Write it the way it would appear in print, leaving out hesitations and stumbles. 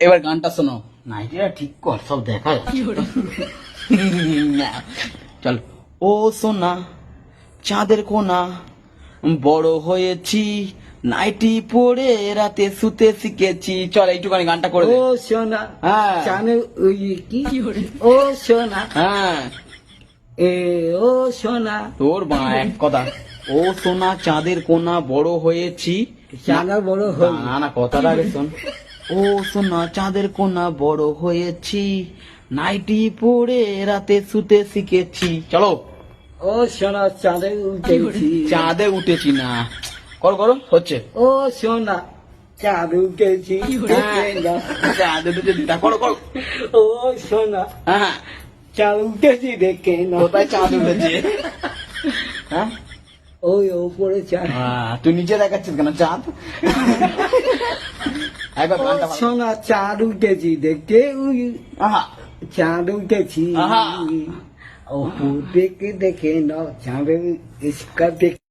এবার গানটা শোনো। নাইটিটা ঠিক কর, সব দেখা যাচ্ছে। চল। ও সোনা চাঁদের কোনা, বড় হয়েছি, নাইটি পরে রাতে শুতে শিখেছি। চল এইটুখানি গানটা করে দে। ও সোনা হ্যাঁ। চানে ওই কি ও সোনা হ্যাঁ এ ও সোনা তোর মা এক কথা। ও সোনা চাঁদের কোনা, বড় হয়েছি। চাঁদা বড় হল না না, কথাটা আগে শোন। ও সোনা চাঁদের কোনা, বড় হয়েছি, নাইটি পরে রাতে শুতে শিখেছি। চলো। ও সোনা চাঁদে উঠেছি চাঁদে উঠেছি না, করো করো, হচ্ছে। ও সোনা চাঁদ উঠেছি চাঁদে উঠেছি না, করো করো। ও সোনা হ্যাঁ, চাঁদ উঠেছি দেখে না কোথায় চাঁদ উঠেছে? হ্যাঁ, ওই ওপরে চাঁদ তুই নিচে দেখাচ্ছিস কেন চাঁদ? একবার ও গানটা ভালো। সোনা চাঁদ উঠেছি দেখে ওই আহা, চাঁদ উঠেছি আহা। ও দেখে দেখে না চাঁদের ইস্কা দেখে